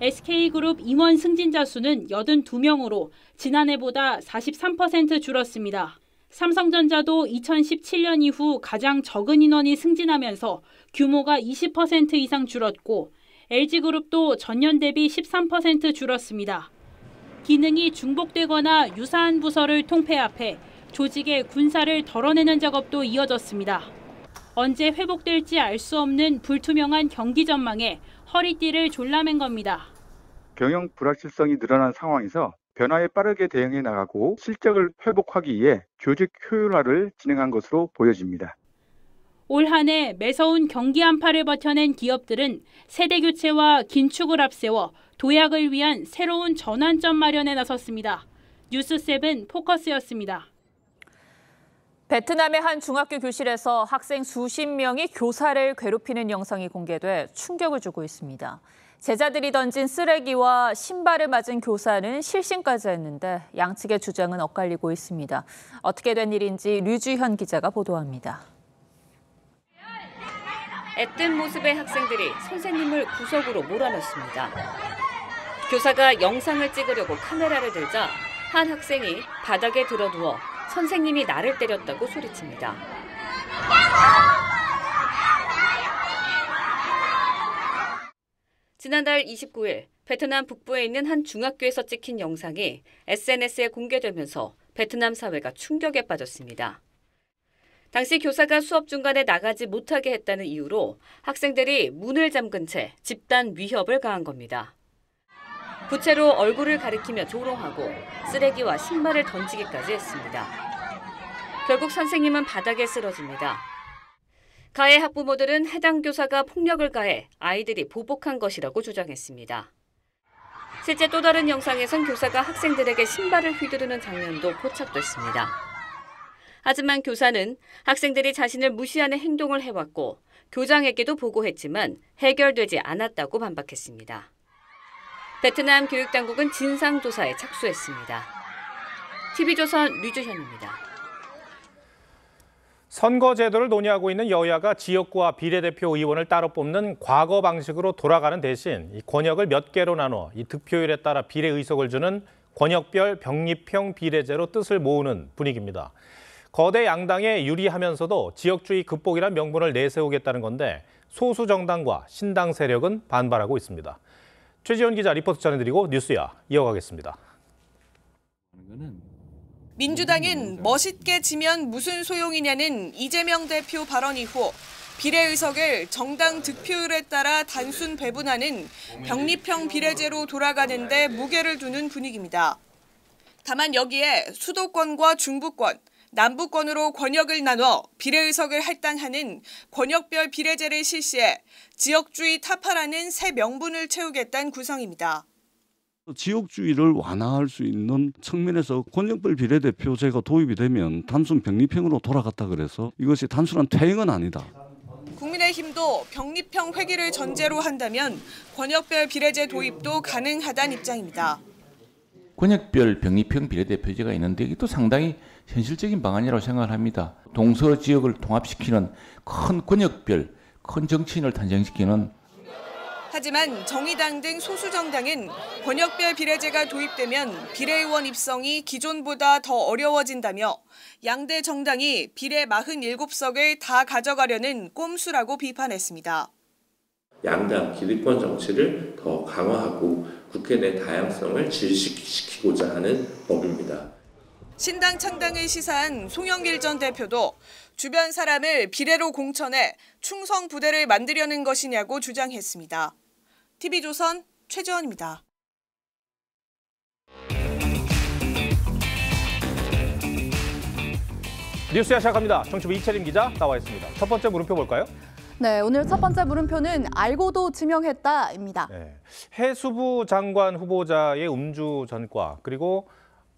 SK그룹 임원 승진자 수는 82명으로 지난해보다 43% 줄었습니다. 삼성전자도 2017년 이후 가장 적은 인원이 승진하면서 규모가 20% 이상 줄었고 LG그룹도 전년 대비 13% 줄었습니다. 기능이 중복되거나 유사한 부서를 통폐합해 조직의 군사를 덜어내는 작업도 이어졌습니다. 언제 회복될지 알 수 없는 불투명한 경기 전망에 허리띠를 졸라맨 겁니다. 경영 불확실성이 늘어난 상황에서 변화에 빠르게 대응해 나가고 실적을 회복하기 위해 조직 효율화를 진행한 것으로 보여집니다. 올 한 해 매서운 경기 한파를 버텨낸 기업들은 세대 교체와 긴축을 앞세워 도약을 위한 새로운 전환점 마련에 나섰습니다. 뉴스7 포커스였습니다. 베트남의 한 중학교 교실에서 학생 수십 명이 교사를 괴롭히는 영상이 공개돼 충격을 주고 있습니다. 제자들이 던진 쓰레기와 신발을 맞은 교사는 실신까지 했는데 양측의 주장은 엇갈리고 있습니다. 어떻게 된 일인지 류주현 기자가 보도합니다. 앳된 모습의 학생들이 선생님을 구석으로 몰아넣습니다. 교사가 영상을 찍으려고 카메라를 들자 한 학생이 바닥에 드러누워 선생님이 나를 때렸다고 소리칩니다. 지난달 29일 베트남 북부에 있는 한 중학교에서 찍힌 영상이 SNS에 공개되면서 베트남 사회가 충격에 빠졌습니다. 당시 교사가 수업 중간에 나가지 못하게 했다는 이유로 학생들이 문을 잠근 채 집단 위협을 가한 겁니다. 부채로 얼굴을 가리키며 조롱하고 쓰레기와 신발을 던지기까지 했습니다. 결국 선생님은 바닥에 쓰러집니다. 가해 학부모들은 해당 교사가 폭력을 가해 아이들이 보복한 것이라고 주장했습니다. 실제 또 다른 영상에선 교사가 학생들에게 신발을 휘두르는 장면도 포착됐습니다. 하지만 교사는 학생들이 자신을 무시하는 행동을 해왔고 교장에게도 보고했지만 해결되지 않았다고 반박했습니다. 베트남 교육당국은 진상조사에 착수했습니다. TV조선 류주현입니다. 선거제도를 논의하고 있는 여야가 지역구와 비례대표 의원을 따로 뽑는 과거 방식으로 돌아가는 대신 이 권역을 몇 개로 나눠 이 득표율에 따라 비례 의석을 주는 권역별 병립형 비례제로 뜻을 모으는 분위기입니다. 거대 양당에 유리하면서도 지역주의 극복이란 명분을 내세우겠다는 건데 소수 정당과 신당 세력은 반발하고 있습니다. 최지원 기자 리포트 전해드리고 뉴스야 이어가겠습니다. 민주당은 멋있게 지면 무슨 소용이냐는 이재명 대표 발언 이후 비례의석을 정당 득표율에 따라 단순 배분하는 병립형 비례제로 돌아가는 데 무게를 두는 분위기입니다. 다만 여기에 수도권과 중부권, 남부권으로 권역을 나눠 비례의석을 할당하는 권역별 비례제를 실시해 지역주의 타파라는 새 명분을 채우겠다는 구성입니다. 지역주의를 완화할 수 있는 측면에서 권역별 비례대표제가 도입이 되면 단순 병립형으로 돌아갔다 그래서 이것이 단순한 퇴행은 아니다. 국민의힘도 병립형 회귀를 전제로 한다면 권역별 비례제 도입도 가능하다는 입장입니다. 권역별 병립형 비례대표제가 있는데 이게 또 상당히 현실적인 방안이라고 생각을 합니다. 동서 지역을 통합시키는 큰 권역별, 큰 정치인을 탄생시키는. 하지만 정의당 등 소수정당은 권역별 비례제가 도입되면 비례의원 입성이 기존보다 더 어려워진다며 양대 정당이 비례 47석을 다 가져가려는 꼼수라고 비판했습니다. 양당 기득권 정치를 더 강화하고 국회 내 다양성을 질식시키고자 하는 법입니다. 신당 창당을 시사한 송영길 전 대표도 주변 사람을 비례로 공천해 충성 부대를 만들려는 것이냐고 주장했습니다. TV조선 최지원입니다. 뉴스야 시작합니다. 정치부 이채림 기자 나와 있습니다. 첫 번째 물음표 볼까요? 네, 오늘 첫 번째 물음표는 알고도 지명했다입니다. 네, 해수부 장관 후보자의 음주 전과 그리고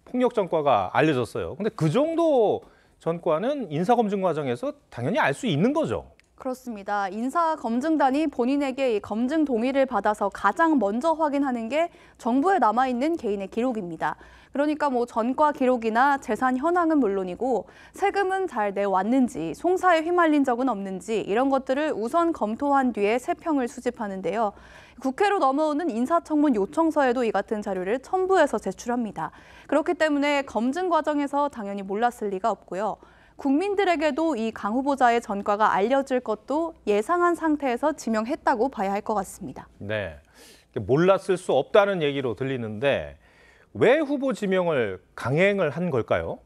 폭력 전과가 알려졌어요. 근데 그 정도 전과는 인사검증 과정에서 당연히 알 수 있는 거죠. 그렇습니다. 인사검증단이 본인에게 이 검증 동의를 받아서 가장 먼저 확인하는 게 정부에 남아있는 개인의 기록입니다. 그러니까 뭐 전과 기록이나 재산 현황은 물론이고 세금은 잘 내왔는지, 송사에 휘말린 적은 없는지 이런 것들을 우선 검토한 뒤에 세평을 수집하는데요. 국회로 넘어오는 인사청문 요청서에도 이 같은 자료를 첨부해서 제출합니다. 그렇기 때문에 검증 과정에서 당연히 몰랐을 리가 없고요. 국민들에게도 이 강 후보자의 전과가 알려질 것도 예상한 상태에서 지명했다고 봐야 할 것 같습니다. 네, 몰랐을 수 없다는 얘기로 들리는데 왜 후보 지명을 강행을 한 걸까요?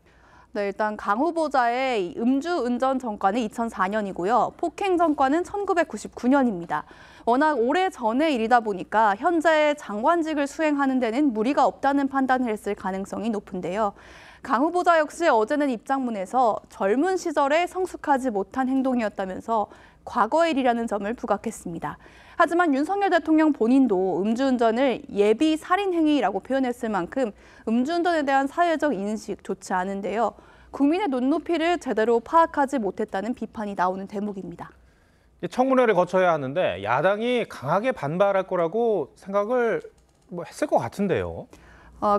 네, 일단 강 후보자의 음주운전 전과는 2004년이고요. 폭행 전과는 1999년입니다. 워낙 오래전의 일이다 보니까 현재 장관직을 수행하는 데는 무리가 없다는 판단을 했을 가능성이 높은데요. 강 후보자 역시 어제는 입장문에서 젊은 시절에 성숙하지 못한 행동이었다면서 과거의 일이라는 점을 부각했습니다. 하지만 윤석열 대통령 본인도 음주운전을 예비 살인 행위라고 표현했을 만큼 음주운전에 대한 사회적 인식 좋지 않은데요. 국민의 눈높이를 제대로 파악하지 못했다는 비판이 나오는 대목입니다. 청문회를 거쳐야 하는데 야당이 강하게 반발할 거라고 생각을 했을 것 같은데요.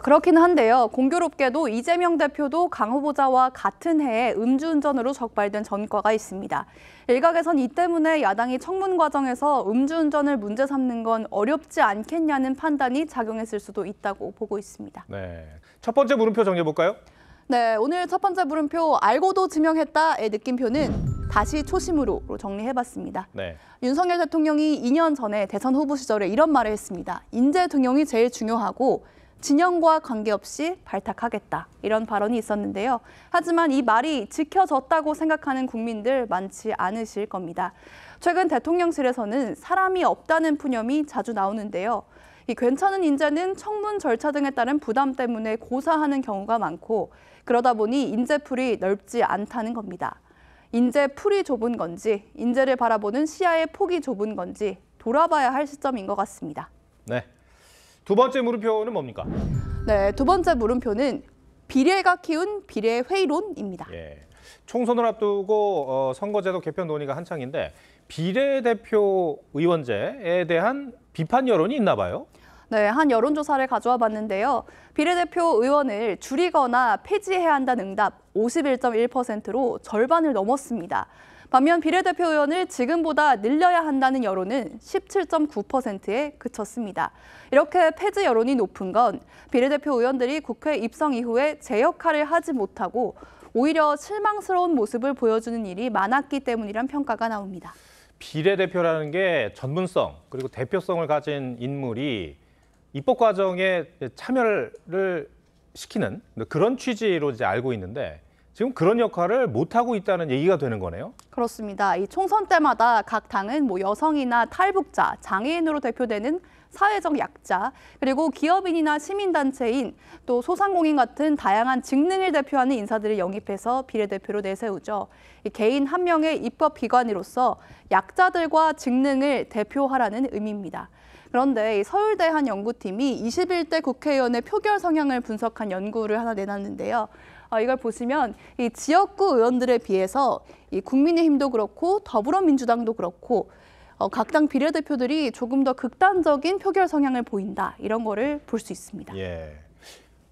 그렇긴 한데요. 공교롭게도 이재명 대표도 강 후보자와 같은 해에 음주운전으로 적발된 전과가 있습니다. 일각에선 이 때문에 야당이 청문 과정에서 음주운전을 문제 삼는 건 어렵지 않겠냐는 판단이 작용했을 수도 있다고 보고 있습니다. 네, 첫 번째 물음표 정해볼까요? 네, 오늘 첫 번째 물음표 알고도 지명했다의 느낌표는 다시 초심으로 정리해봤습니다. 네. 윤석열 대통령이 2년 전에 대선 후보 시절에 이런 말을 했습니다. 인재 등용이 제일 중요하고 진영과 관계없이 발탁하겠다. 이런 발언이 있었는데요. 하지만 이 말이 지켜졌다고 생각하는 국민들 많지 않으실 겁니다. 최근 대통령실에서는 사람이 없다는 푸념이 자주 나오는데요. 이 괜찮은 인재는 청문 절차 등에 따른 부담 때문에 고사하는 경우가 많고 그러다 보니 인재풀이 넓지 않다는 겁니다. 인재풀이 좁은 건지 인재를 바라보는 시야의 폭이 좁은 건지 돌아봐야 할 시점인 것 같습니다. 네. 두 번째 물음표는 뭡니까? 네, 두 번째 물음표는 비례가 키운 비례회의론입니다. 예, 총선을 앞두고 선거제도 개편 논의가 한창인데 비례대표 의원제에 대한 비판 여론이 있나 봐요? 네, 한 여론조사를 가져와 봤는데요. 비례대표 의원을 줄이거나 폐지해야 한다는 응답 51.1%로 절반을 넘었습니다. 반면 비례대표 의원을 지금보다 늘려야 한다는 여론은 17.9%에 그쳤습니다. 이렇게 폐지 여론이 높은 건 비례대표 의원들이 국회 입성 이후에 제 역할을 하지 못하고 오히려 실망스러운 모습을 보여주는 일이 많았기 때문이란 평가가 나옵니다. 비례대표라는 게 전문성 그리고 대표성을 가진 인물이 입법 과정에 참여를 시키는 그런 취지로 이제 알고 있는데 지금 그런 역할을 못하고 있다는 얘기가 되는 거네요? 그렇습니다. 이 총선 때마다 각 당은 여성이나 탈북자, 장애인으로 대표되는 사회적 약자, 그리고 기업인이나 시민단체인, 또 소상공인 같은 다양한 직능을 대표하는 인사들을 영입해서 비례대표로 내세우죠. 이 개인 한 명의 입법기관으로서 약자들과 직능을 대표하라는 의미입니다. 그런데 이 서울대 한 연구팀이 21대 국회의원의 표결 성향을 분석한 연구를 하나 내놨는데요. 이걸 보시면 이 지역구 의원들에 비해서 이 국민의힘도 그렇고 더불어민주당도 그렇고 각 당 비례대표들이 조금 더 극단적인 표결 성향을 보인다. 이런 거를 볼 수 있습니다. 예,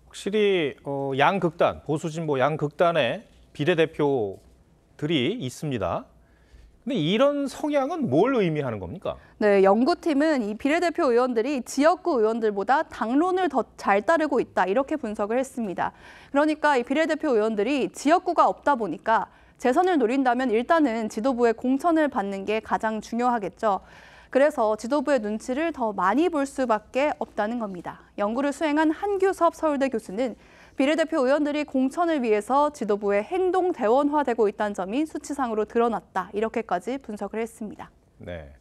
확실히 양극단, 보수진보 양극단의 비례대표들이 있습니다. 근데 이런 성향은 뭘 의미하는 겁니까? 네, 연구팀은 이 비례대표 의원들이 지역구 의원들보다 당론을 더 잘 따르고 있다 이렇게 분석을 했습니다. 그러니까 이 비례대표 의원들이 지역구가 없다 보니까 재선을 노린다면 일단은 지도부의 공천을 받는 게 가장 중요하겠죠. 그래서 지도부의 눈치를 더 많이 볼 수밖에 없다는 겁니다. 연구를 수행한 한규섭 서울대 교수는 비례대표 의원들이 공천을 위해서 지도부의 행동 대원화되고 있다는 점이 수치상으로 드러났다. 이렇게까지 분석을 했습니다. 네.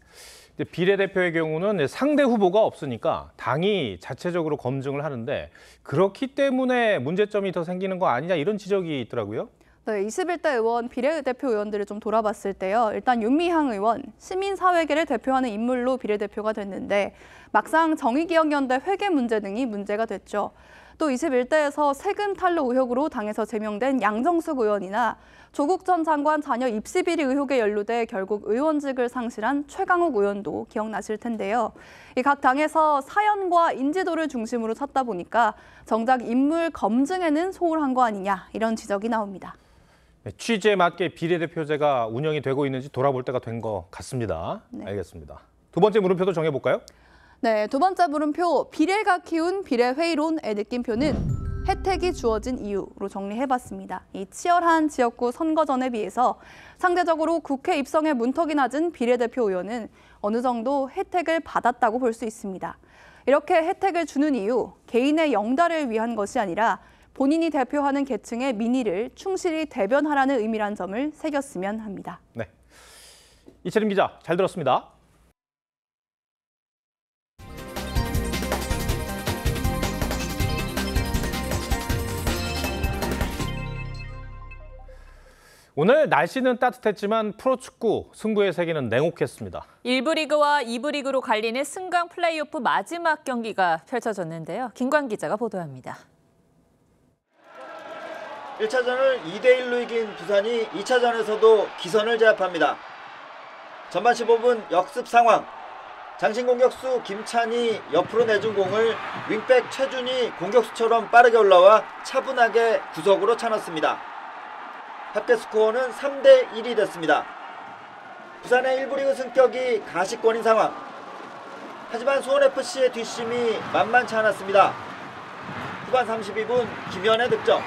비례대표의 경우는 상대 후보가 없으니까 당이 자체적으로 검증을 하는데 그렇기 때문에 문제점이 더 생기는 거 아니냐 이런 지적이 있더라고요. 네, 21대 의원 비례대표 의원들을 좀 돌아봤을 때요. 일단 윤미향 의원, 시민사회계를 대표하는 인물로 비례대표가 됐는데 막상 정의기억연대 회계 문제 등이 문제가 됐죠. 또 21대에서 세금 탈루 의혹으로 당에서 제명된 양정숙 의원이나 조국 전 장관 자녀 입시 비리 의혹에 연루돼 결국 의원직을 상실한 최강욱 의원도 기억나실 텐데요. 이 각 당에서 사연과 인지도를 중심으로 찾다 보니까 정작 인물 검증에는 소홀한 거 아니냐 이런 지적이 나옵니다. 네, 취지에 맞게 비례대표제가 운영이 되고 있는지 돌아볼 때가 된 것 같습니다. 네. 알겠습니다. 두 번째 물음표도 정해볼까요? 네, 두 번째 물음표, 비례가 키운 비례회의론의 느낌표는 혜택이 주어진 이유로 정리해봤습니다. 이 치열한 지역구 선거전에 비해서 상대적으로 국회 입성의 문턱이 낮은 비례대표 의원은 어느 정도 혜택을 받았다고 볼 수 있습니다. 이렇게 혜택을 주는 이유, 개인의 영달을 위한 것이 아니라 본인이 대표하는 계층의 민의를 충실히 대변하라는 의미란 점을 새겼으면 합니다. 네, 이채림 기자 잘 들었습니다. 오늘 날씨는 따뜻했지만 프로축구 승부의 세계는 냉혹했습니다. 1부 리그와 2부 리그로 갈리는 승강 플레이오프 마지막 경기가 펼쳐졌는데요. 김광 기자가 보도합니다. 1차전을 2대1로 이긴 부산이 2차전에서도 기선을 제압합니다. 전반 15분 역습 상황. 장신 공격수 김찬이 옆으로 내준 공을 윙백 최준이 공격수처럼 빠르게 올라와 차분하게 구석으로 차넣습니다. 합계 스코어는 3대1이 됐습니다. 부산의 1부 리그 승격이 가시권인 상황. 하지만 수원FC의 뒷심이 만만치 않았습니다. 후반 32분 김현의 득점.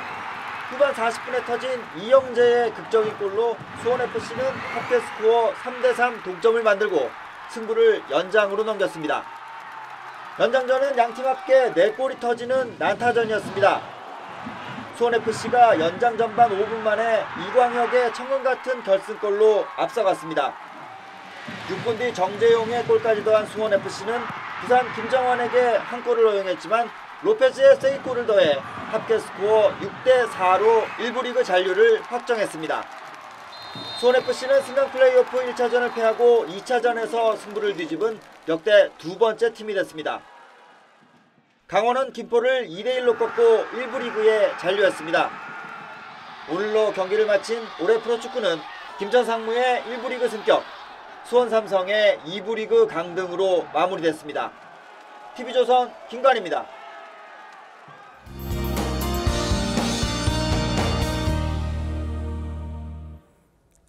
후반 40분에 터진 이영재의 극적인 골로 수원FC는 합계 스코어 3대3 동점을 만들고 승부를 연장으로 넘겼습니다. 연장전은 양팀 합계 4골이 터지는 난타전이었습니다. 수원FC가 연장 전반 5분 만에 이광혁의 천금 같은 결승골로 앞서갔습니다. 6분 뒤 정재용의 골까지 더한 수원FC는 부산 김정환에게 한 골을 허용했지만 로페즈의 세이골을 더해 합계 스코어 6대4로 1부 리그 잔류를 확정했습니다. 수원FC는 승강 플레이오프 1차전을 패하고 2차전에서 승부를 뒤집은 역대 두 번째 팀이 됐습니다. 강원은 김포를 2대1로 꺾고 1부 리그에 잔류했습니다. 오늘로 경기를 마친 올해 프로축구는 김천 상무의 1부 리그 승격, 수원 삼성의 2부 리그 강등으로 마무리됐습니다. TV조선 김관입니다.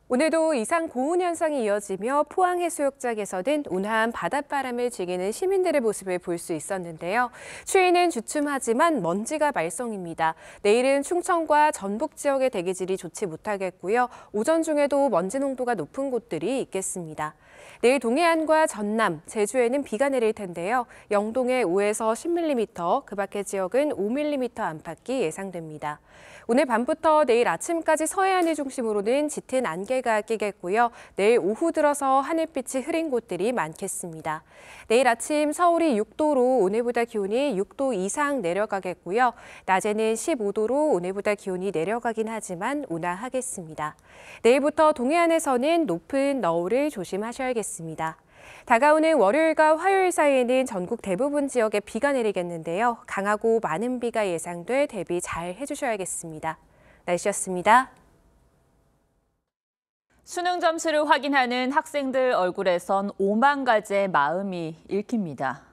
오늘도 이상 고온 현상이 이어지며 포항 해수욕장에서는 온화한 바닷바람을 즐기는 시민들의 모습을 볼 수 있었는데요. 추위는 주춤하지만 먼지가 말썽입니다. 내일은 충청과 전북 지역의 대기질이 좋지 못하겠고요. 오전 중에도 먼지 농도가 높은 곳들이 있겠습니다. 내일 동해안과 전남, 제주에는 비가 내릴 텐데요. 영동에 5에서 10mm, 그 밖의 지역은 5mm 안팎이 예상됩니다. 오늘 밤부터 내일 아침까지 서해안을 중심으로는 짙은 안개가 끼겠고요. 내일 오후 들어서 하늘빛이 흐린 곳들이 많겠습니다. 내일 아침 서울이 6도로 오늘보다 기온이 6도 이상 내려가겠고요. 낮에는 15도로 오늘보다 기온이 내려가긴 하지만 온화하겠습니다. 내일부터 동해안에서는 높은 너울을 조심하셔야겠습니다. 다가오는 월요일과 화요일 사이에는 전국 대부분 지역에 비가 내리겠는데요. 강하고 많은 비가 예상돼 대비 잘 해주셔야겠습니다. 날씨였습니다. 수능 점수를 확인하는 학생들 얼굴에선 오만 가지의 마음이 읽힙니다.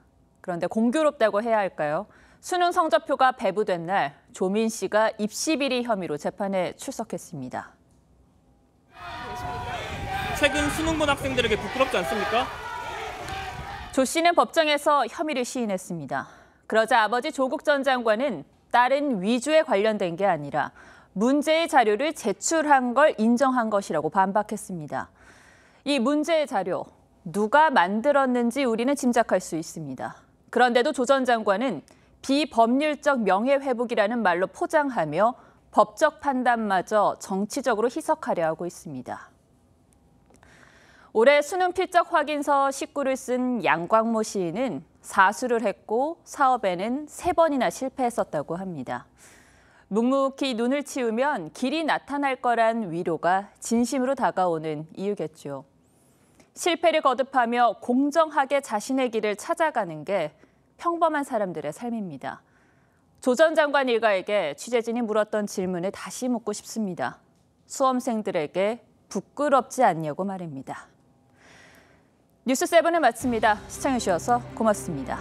그런데 공교롭다고 해야 할까요? 수능 성적표가 배부된 날 조민 씨가 입시 비리 혐의로 재판에 출석했습니다. 최근 수능 본 학생들에게 부끄럽지 않습니까? 조 씨는 법정에서 혐의를 시인했습니다. 그러자 아버지 조국 전 장관은 딸은 위조에 관련된 게 아니라 문제의 자료를 제출한 걸 인정한 것이라고 반박했습니다. 이 문제의 자료, 누가 만들었는지 우리는 짐작할 수 있습니다. 그런데도 조 전 장관은 비법률적 명예회복이라는 말로 포장하며 법적 판단마저 정치적으로 희석하려 하고 있습니다. 올해 수능 필적 확인서 19를 쓴 양광모 시인은 사수를 했고 사업에는 3번이나 실패했었다고 합니다. 묵묵히 눈을 치우면 길이 나타날 거란 위로가 진심으로 다가오는 이유겠죠. 실패를 거듭하며 공정하게 자신의 길을 찾아가는 게 평범한 사람들의 삶입니다. 조 전 장관 일가에게 취재진이 물었던 질문을 다시 묻고 싶습니다. 수험생들에게 부끄럽지 않냐고 말입니다. 뉴스7을 마칩니다. 시청해주셔서 고맙습니다.